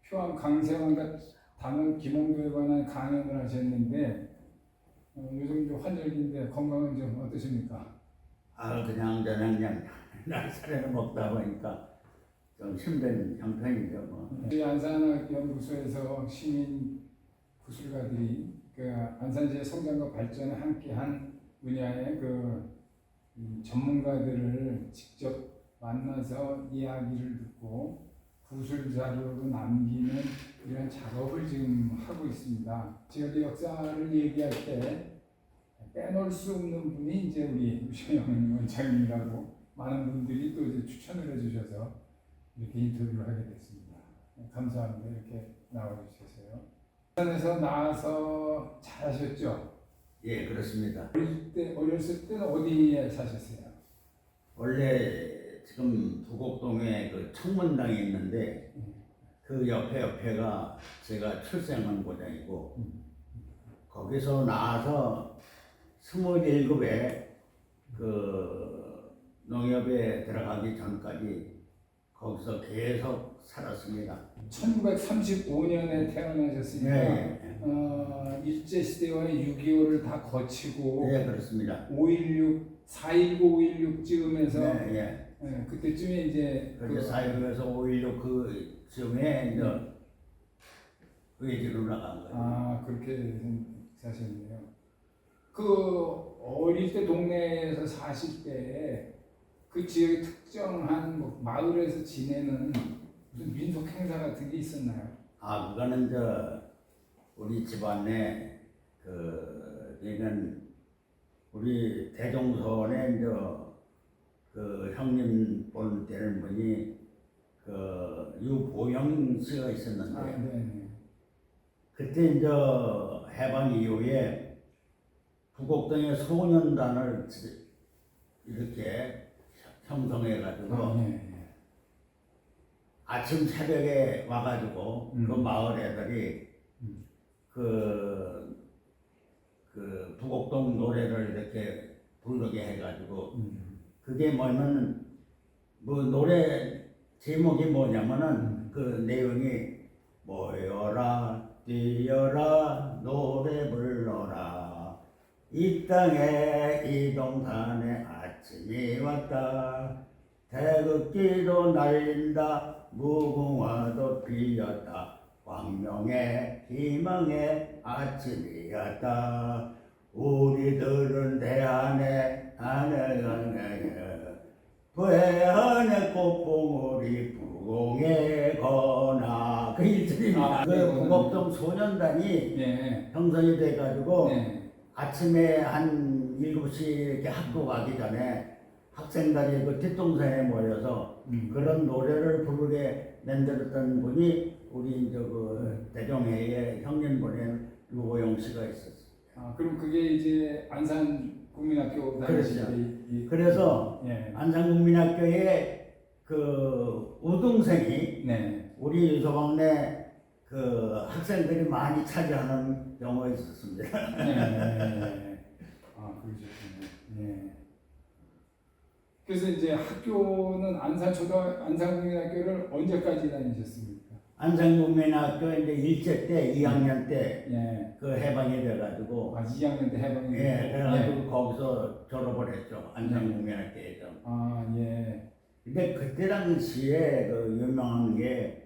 표암 강세환과 담원 김홍도에 관한 강연을 하셨는데 요즘 좀 환절기인데 건강은 좀 어떠십니까? 그냥 저는 그냥 날차례를 먹다 보니까 좀 힘든 형편이죠 뭐. 저희 안산학연구소에서 시민 구술가들이 그 안산시의 성장과 발전에 함께한 분야의 전문가들을 직접 만나서 이야기를 듣고 구술 자료로 남기는 이런 작업을 지금 하고 있습니다. 지역의 역사를 얘기할 때 빼놓을 수 없는 분이 이제 우리 유시영 원장님이라고 많은 분들이 또 이제 추천을 해주셔서 이렇게 인터뷰를 하게 됐습니다. 감사합니다. 이렇게 나와주셔서요. 안산에서 나와서 잘하셨죠? 예, 그렇습니다. 어렸을 때는 어디에 사셨어요? 원래 지금 부곡동에 그 청문당이 있는데 그 옆에가 제가 출생한 고장이고 거기서 나와서 27에 그 농협에 들어가기 전까지 거기서 계속 살았습니다. 1935년에 태어나셨으니까 네. 일제시대와의 6.25를 다 거치고 네, 그렇습니다. 4.19, 5.16쯤에서 네, 그때쯤에 이제 그게 4.16에서 5.16 그쯤에 이제 외지로 나간 거예요. 그렇게 사셨네요. 그 어릴 때 동네에서 사실 때 그 지역의 특정한 마을에서 지내는 무슨 민속 행사 같은 게 있었나요? 그거는 우리 집안에 얘는 우리 대종선에 그 형님 본 되는 분이 유보영 씨가 있었는데 네. 그때 해방 이후에 부곡동에 소년단을 이렇게 형성해가지고 아침 새벽에 와가지고 그 마을 애들이 그 부곡동 노래를 이렇게 부르게 해가지고 그게 뭐냐면 노래 제목이 뭐냐면은 그 내용이 모여라 뛰어라 노래 불러라 이 땅에 이 동산에 아침이 왔다 태극기도 날린다 무궁화도 피었다 광명의 희망의 아침이었다 우리들은 대안에 부해안의 꽃봉오리 부공에 거나 그 일들입니다. 부곡동 소년단이 형성이 돼가지고 아침에 한 7시 이렇게 학교 가기 전에 학생들이 그 뒷동산에 모여서 그런 노래를 부르게 만들었던 분이 우리 그 대종회의 형님 보낸 유호영 씨가 있었어요. 그럼 그게 이제 안산국민학교 그렇죠. 그래서 안산국민학교에 그 우등생이 우리 유서방네 그 학생들이 많이 차지하는 경우가 있었습니다. 그러셨군요. 그래서 이제 학교는 안산국민학교를 언제까지 다니셨습니까? 안산국민학교 이제 일제 때 2학년 때 그 해방이 돼가지고 2학년 때 해방이 그래가지고 거기서 졸업을 했죠. 안산국민학교에서. 근데 그때 당시에 그 유명한 게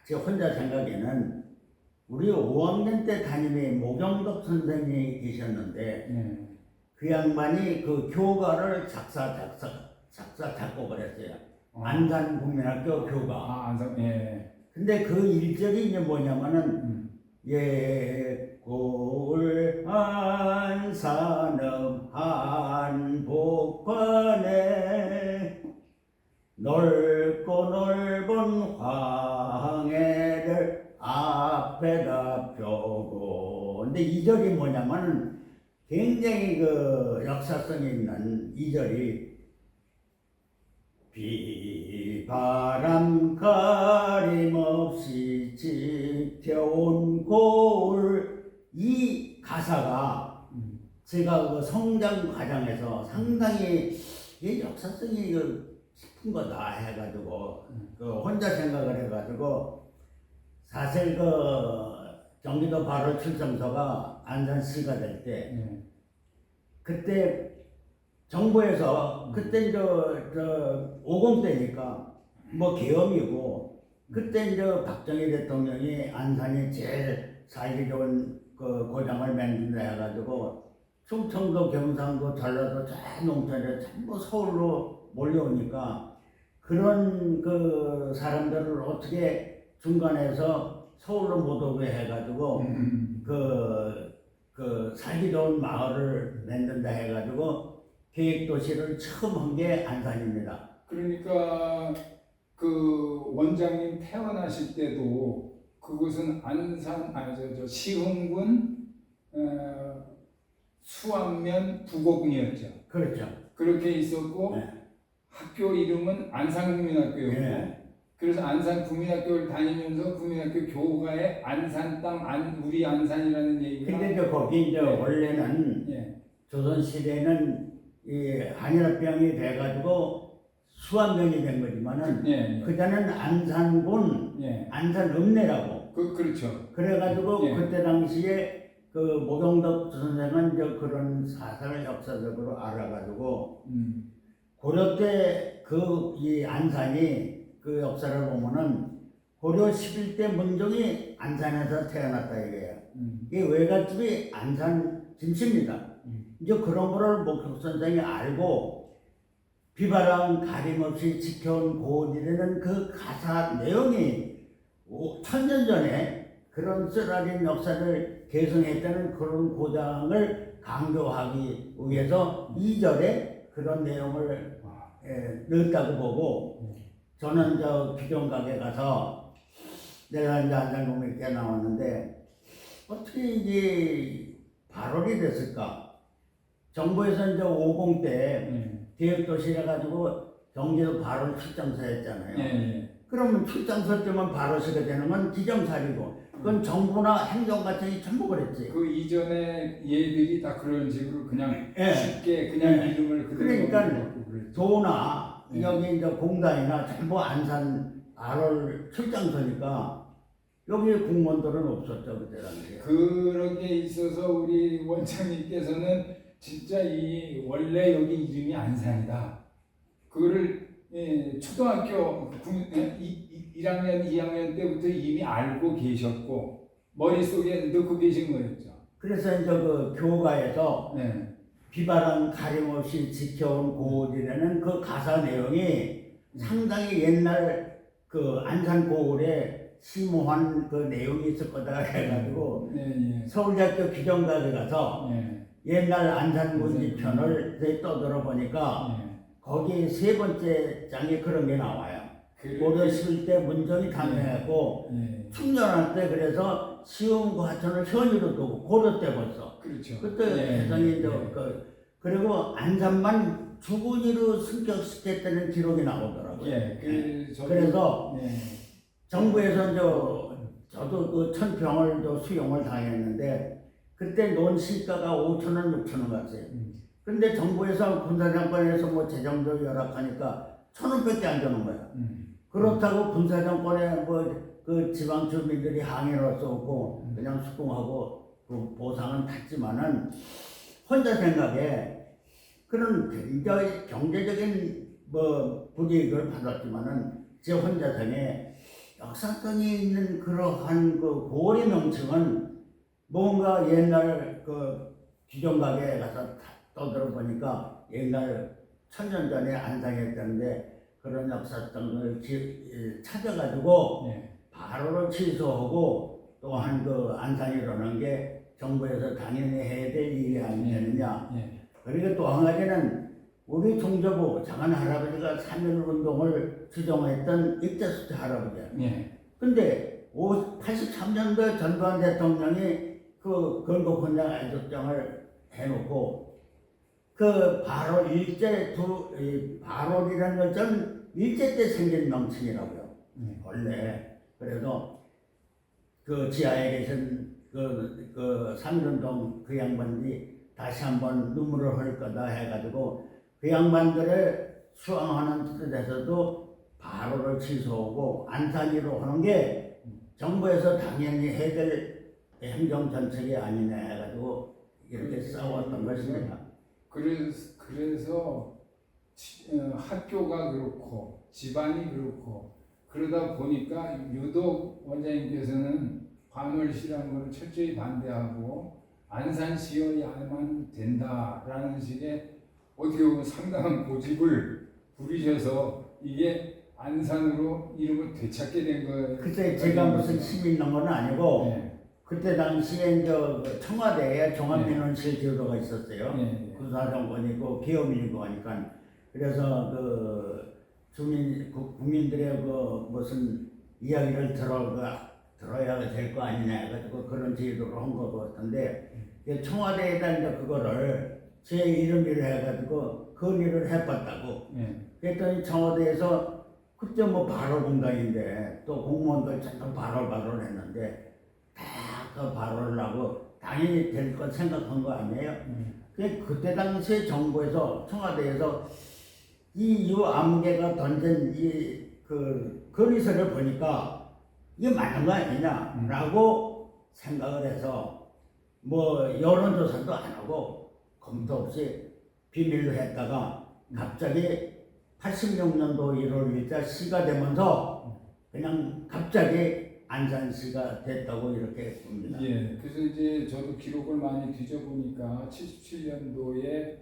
제 혼자 생각에는 우리 5학년 때 담임이 모경덕 선생님이 계셨는데 그 양반이 그 교과를 작곡을 했어요. 안산국민학교 교과. 근데 그 일절이 이제 뭐냐면은 예골 안산읍 한복판에 넓고 넓은 황해를 앞에다 펴고 근데 이 절이 뭐냐면은 굉장히 그 역사성이 있는 이 절이 비바람 가림없이 지켜온 고을 이 가사가 제가 그 성장 과정에서 상당히 역사성이 큰 거다 해가지고 그 혼자 생각을 해가지고 사실 그 경기도 바로 출생소가 안산시가 될 때 예. 그때 정부에서 그때 저 50 때니까 뭐 계엄이고 그때 이제 박정희 대통령이 안산이 제일 살기 좋은 그 고장을 만든다 해가지고 충청도, 경상도, 전라도 저 농촌에 전부 서울로 몰려오니까 그런 그 사람들을 어떻게 중간에서 서울로 못 오게 해가지고 그 살기 좋은 마을을 만든다 해가지고 계획도시를 처음 한 게 안산입니다. 그러니까 그 원장님 태어나실 때도 그곳은 안산 저 시흥군 수안면 부곡리였죠. 그렇죠. 그렇게 있었고 네. 학교 이름은 안산국민학교였고 네. 그래서 안산국민학교를 다니면서 국민학교 교과에 안산 땅 우리 안산이라는 얘기가 근데 이제 거기 이제 원래는 예. 조선 시대는 이 한일병이 돼가지고 수안면이 된 거지만은 예. 그때는 안산군 예. 안산읍내라고 그렇죠. 그래가지고 예. 그때 당시에 그 모경덕 선생은 이제 그런 사상을 역사적으로 알아가지고 고려 때 그 이 안산이 그 역사를 보면은 고려 11대 문종이 안산에서 태어났다 이거예요. 이 외갓집이 안산 김씨입니다. 이제 그런 거를 목격 선생이 알고 비바람 가림없이 지켜온 고지라는 그 가사 내용이 1000년 전에 그런 쓰라린 역사를 계승했다는 그런 고장을 강조하기 위해서 2절에 그런 내용을 넣었다고 보고 저는 저 기존각에 가서 내가 이제 안산국민학교에 나왔는데 어떻게 이게 발언이 됐을까? 정부에서 이제 50 때 계획도시 해가지고 경기도 발언 출장소 했잖아요. 그러면 출장소 때만 발언시가 되는 건 기정사리고 그건 정부나 행정과청이 전부 그랬지. 그 이전에 얘들이 다 그런 식으로 그냥 예. 쉽게 그냥 예. 이름을 그대로 그러니까 넣고 그랬죠. 도나 예. 여기 이제 공단이나 전부 안산 발언 출장소니까 여기 공무원들은 없었죠 그때 당시에. 그런 게 있어서 우리 원장님께서는 진짜 이 원래 여기 이름이 안산이다. 그거를 초등학교 1학년, 2학년 때부터 이미 알고 계셨고 머릿속에 넣고 계신 거였죠. 그래서 이제 그 교가에서 네. 비바람 가림없이 지켜온 고을이라는 그 가사 내용이 상당히 옛날 그 안산 고을에 심오한 그 내용이 있을 거다 해가지고 서울대학교 기정각에 가서 옛날 안산군지 편을 떠들어 보니까 거기 3번째 장에 그런 게 나와요. 고려 11대 문종이 탄생했고 충전할 때 그래서 시흥구 하천을 현위로 두고 고려 때 벌써 그렇죠. 그때 해성이 그리고 안산만 주군위로 승격시켰다는 기록이 나오더라고요. 그래서 정부에서 저도 그 1000평을 수용을 당했는데 그때 논시가가 5,000원, 6,000원 갔어요. 근데 정부에서 군사정권에서 뭐 재정도 열악하니까 1,000원밖에 안 주는 거야. 그렇다고 군사정권에 뭐 그 지방 주민들이 항의를 썼고 그냥 수긍하고 그 보상은 받지만은 혼자 생각에 그런 굉장히 경제적인 뭐 불이익을 받았지만은 제 혼자 생에 역사성이 있는 그러한 그 고리 명칭은 뭔가 옛날 그 기존각에 가서 떠들어 보니까 옛날 1000년 전에 안상했던데 그런 역사성을 찾아가지고 바로 취소하고 또한 그 안산이라는 게 정부에서 당연히 해야 될 일이 아니겠느냐. 그리고 또 한 가지는 우리 중저부 장한 할아버지가 3.1운동을 주정했던 이태수 할아버지야. 근데 83년도에 전두환 대통령이 그 건국훈장 애국장을 해놓고 그 바로 바로이라는 것은 일제 때 생긴 명칭이라고요. 원래 그래서 그 지하에 계신 그 3.1운동 그 양반들이 다시 한번 눈물을 흘릴 거다 해가지고 그 양반들의 수왕하는 뜻에서도 바로를 취소하고 안산이로 하는 게 정부에서 당연히 해야 될 행정정책이 아니네 해가지고 이렇게 싸웠던 것입니다. 그래서 학교가 그렇고 집안이 그렇고 그러다 보니까 유독 원장님께서는 관월시라는 것을 철저히 반대하고 안산시여야만 된다라는 식의 어떻게 보면 상당한 고집을 부리셔서 이게 안산으로 이름을 되찾게 된 거예요. 그때 제가 무슨 시민 난 건 아니고 네. 그때 당시에 청와대에 종합민원실 제도가 있었어요. 네. 군사정권이고 기업민이고 하니까 그래서 국민들의 무슨 이야기를 들어야 될 거 아니냐 해가지고 그런 제도로 한 거 같은데 청와대에다 이제 그거를 제 이름으로 해가지고 건의를 해봤다고. 네. 그랬더니 청와대에서 그때 뭐 발언공단인데 또 공무원들 전부 발언 했는데 다 그 발언을 하고 당연히 될 것 생각한 거 아니에요? 그때 당시에 정부에서 청와대에서 이 유암개가 던진 그 건의서를 보니까 이게 맞는 거 아니냐라고 생각을 해서 뭐 여론조사도 안 하고 검토 없이 비밀로 했다가 갑자기 86년도 1월 1일 시가 되면서 그냥 갑자기 안산시가 됐다고 이렇게 봅니다. 예, 그래서 이제 저도 기록을 많이 뒤져보니까 77년도에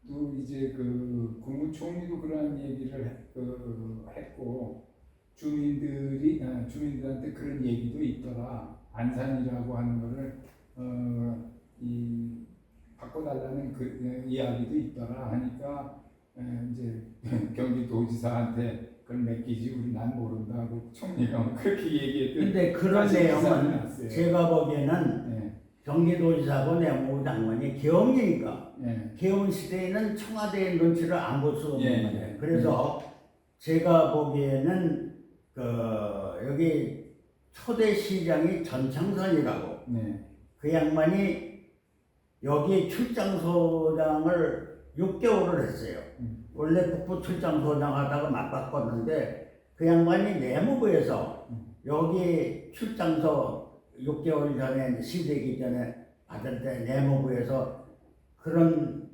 또 이제 그 국무총리도 그러한 얘기를 했고 주민들한테 그런 얘기도 있더라. 안산이라고 하는 거를 바꿔달라는 그 이야기도 있더라 하니까 이제 경기도지사한테 그걸 맡기지 우리 난 모른다고 총리가 그렇게 얘기했던. 근데 그런 내용은 났어요. 제가 보기에는 네. 경기도지사고 내무부 장관이 계엄이니까 네. 계엄 시대에는 청와대의 눈치를 안 볼 수 없는 예. 거예요. 그래서 제가 보기에는 여기 초대 시장이 전창선이라고 네. 그 양반이 여기 출장소장을 6개월을 했어요. 원래 북부 출장소장 하다가 맞바꿨는데 그 양반이 내무부에서 여기 출장소 6개월 전에 시되기 전에 받을 때 내무부에서 그런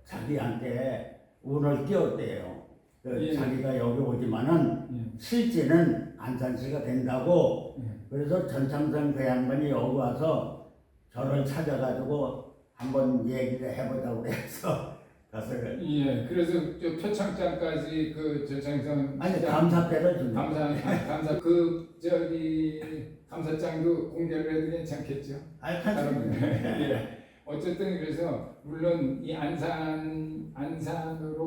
자기한테 운을 띄웠대요. 예. 자기가 여기 오지만은 실제는 안산시가 된다고. 그래서 전창선 그 양반이 여기 와서 저를 찾아가지고 한번 얘기를 해보자고 해서 가서를. 예, 그래서 저 표창장까지 전창선 아니 감사패를 줍니다. 감사 감사장도 공개를 해도 괜찮겠죠? 아니 괜찮습니다. 예. 어쨌든 그래서 물론 이 안산으로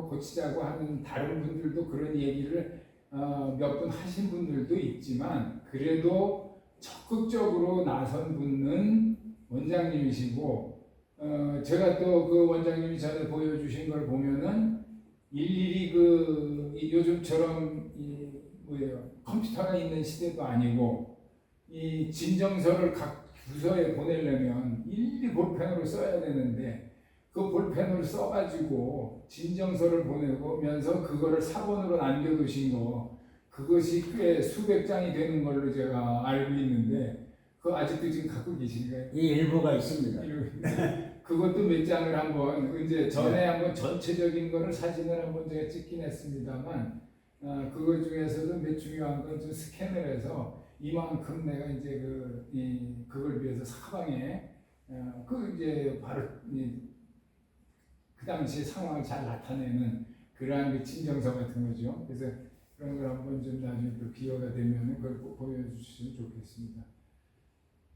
고치자고 하는 다른 분들도 그런 얘기를 몇 분 하신 분들도 있지만 그래도 적극적으로 나선 분은 원장님이시고 제가 또 그 원장님이 전에 보여주신 걸 보면은 일일이 요즘처럼 컴퓨터가 있는 시대도 아니고 이 진정서를 각 부서에 보내려면 일일이 볼펜으로 써야 되는데 그 볼펜으로 써가지고 진정서를 보내면서 그거를 사본으로 남겨두신 거 그것이 꽤 수백 장이 되는 걸로 제가 알고 있는데 그거 아직도 지금 갖고 계신가요? 이 일부가 있습니다. 그것도 몇 장을 한번 이제 전에 한번 전체적인 거를 사진을 한번 제가 찍긴 했습니다만 그거 중에서도 몇 중요한 건 좀 스캔을 해서 이만큼 내가 이제 그걸 위해서 사방에 이제 바로 그 당시 상황을 잘 나타내는 그러한 그 진정서 같은 거죠. 그래서 그런 걸 한번 좀 나중에 또 기회가 되면 그걸 꼭 보여주시면 좋겠습니다.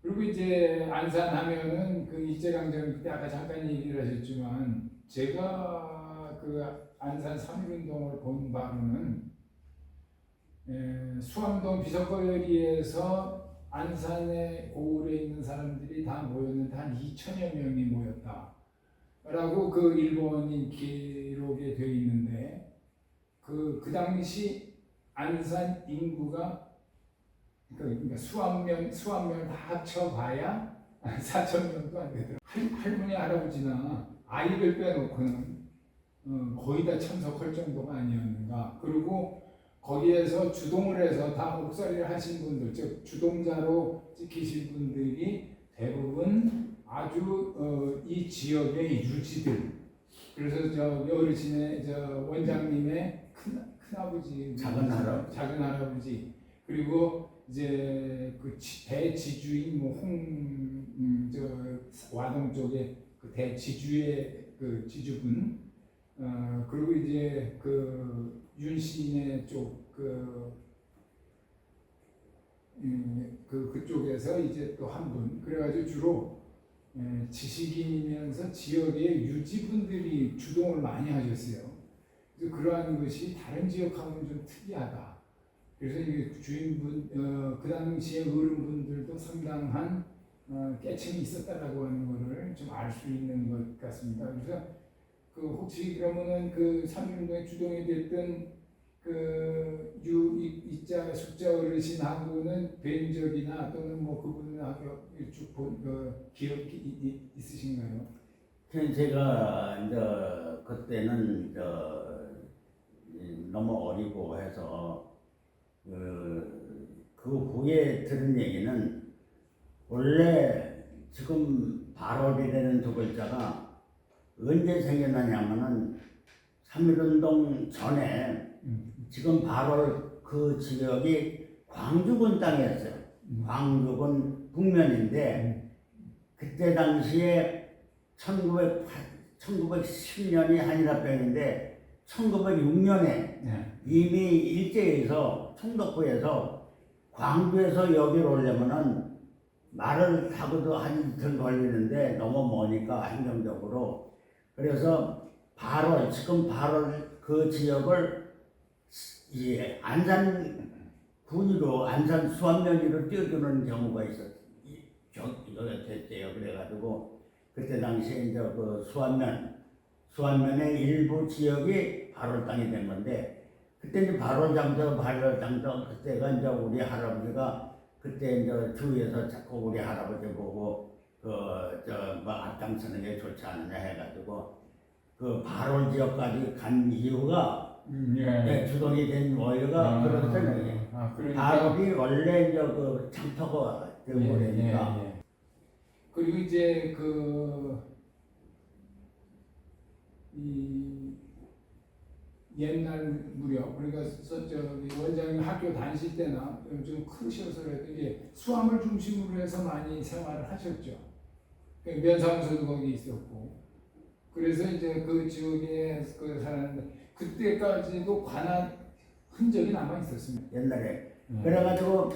그리고 이제 안산 하면은 그 일제강점기 때 아까 잠깐 얘기를 하셨지만 제가 그 안산 3.1운동을 본 바로는 수암동 비석거리에서 안산의 고을에 있는 사람들이 다 모였는데 한 2천여 명이 모였다 라고 그 일본인 기록에 되어 있는데 그 당시 안산 인구가 그러니까 수암면 다 합쳐봐야 4,000명도 안 되더라고요. 할머니 할아버지나 아이들 빼놓고는 거의 다 참석할 정도가 아니었는가. 그리고 거기에서 주동을 해서 다 목살이를 하신 분들, 즉 주동자로 찍히신 분들이 대부분 아주 이 지역의 유지들. 그래서 저 어르신의 저 원장님의 큰아버지, 작은 할아버지. 작은 할아버지, 그리고 이제 그 대지주인 저 와동 쪽에 그 대지주의 그 지주분, 그리고 이제 그 윤씨네 쪽 그쪽에서 이제 또 한 분, 그래가지고 주로 지식인이면서 지역의 유지분들이 주동을 많이 하셨어요. 그래서 그러한 것이 다른 지역하고는 좀 특이하다. 그래서 이 주인분, 그 당시에 어른분들도 상당한 깨침이 있었다라고 하는 것을 좀 알 수 있는 것 같습니다. 그래서 그 혹시 그러면은 그 삼림동에 주동이 됐던 그 이자 숙자 어르신하고는 뵌 적이나 또는 뭐 그분하고 쭉본 기억이 있으신가요? 제가 이제 그때는 너무 어리고 해서 그 후에 들은 얘기는 원래 지금 발월이라는 두 글자가 언제 생겨나냐면은 3.1운동 전에 지금 발월 그 지역이 광주군 땅이었어요. 광주군 북면인데 그때 당시에 1910년이 한일합병인데 1906년에 이미 일제에서 총독부에서 광주에서 여기로 오려면은 말을 타고도 한 이틀 걸리는데 너무 머니까 행정적으로 그래서 발월 지금 발월 그 지역을 안산 군위로 안산 수안면위로 띄워주는 경우가 됐대요. 그래가지고 그때 당시에 이제 그 수안면의 일부 지역이 발월 땅이 된 건데 그때 이제 발월 장터 그때가 이제 우리 할아버지가 그때 이제 주위에서 자꾸 우리 할아버지 보고 앞장 서는 게 좋지 않느냐 해가지고 그 발월 지역까지 간 이유가 주동이 된 원리가 그런 생각이에요. 발월이 원래 이제 그 장터가 된 거니까. 그리고 이제 이 옛날 무렵 그러니까 저기 원장님 학교 다니실 때나 좀 크셔서라도 이제 수암을 중심으로 해서 많이 생활을 하셨죠. 면사무소도 거기 있었고 그래서 이제 그 지역에 그 살았는데 그때까지도 관할 흔적이 남아 있었습니다. 옛날에 그래가지고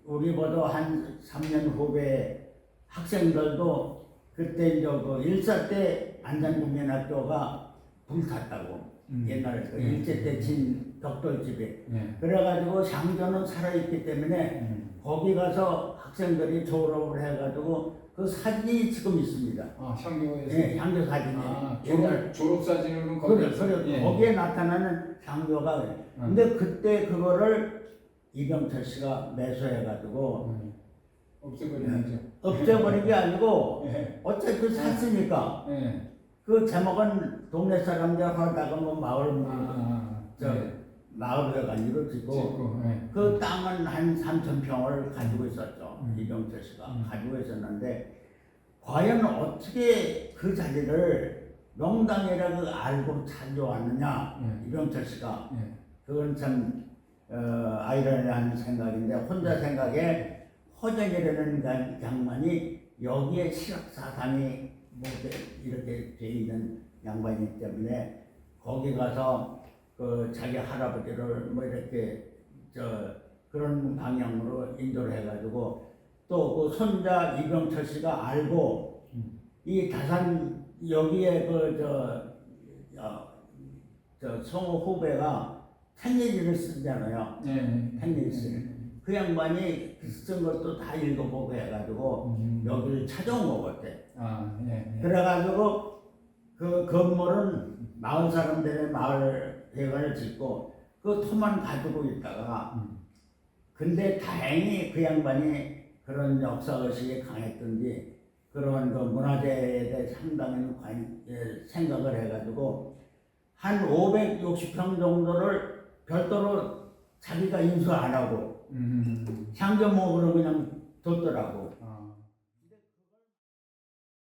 우리보다 한 3년 후배 학생들도 그때 이제 그 일사 때 안산국민학교가 불탔다고 옛날에 그 일제 때 진 벽돌집에 그래가지고 상조는 살아있기 때문에 거기 가서 학생들이 졸업을 해가지고 그 사진이 지금 있습니다. 향교에서. 네, 향교 사진이. 졸업 사진으로는 거기에 나타나는 향교가. 근데 그때 그거를 이병철 씨가 매수해가지고 없애버린 게 아니고 어차피 샀으니까 그 제목은 동네 사람들 하다가 뭐 마을에 가지고 짓고 그 땅은 한 3,000평을 가지고 있었죠. 이병철 씨가 가지고 있었는데 과연 어떻게 그 자리를 명당이라고 알고 찾아왔느냐 이병철 씨가 그건 참 아이러니한 생각인데 혼자 생각에 허정이라는 양반이 여기에 실학사상이 이렇게 돼 있는 양반이기 때문에 거기 가서 그 자기 할아버지를 뭐 이렇게 그런 방향으로 인도를 해가지고 또 그 손자 이병철 씨가 알고 이 다산 여기에 성우 후배가 탱리지를 쓰잖아요. 탱리지. 그 양반이 쓴 것도 다 읽어보고 해가지고 여기를 찾아온 거 같아. 그래가지고 그 건물은 마을 사람들의 마을 회관을 짓고 그 터만 가지고 있다가 근데 다행히 그 양반이 그런 역사의식이 강했던지 그런 그 문화재에 대해 상당히 생각을 해가지고 한 560평 정도를 별도로 자기가 인수 안 하고 상점목으로 그냥 뒀더라고.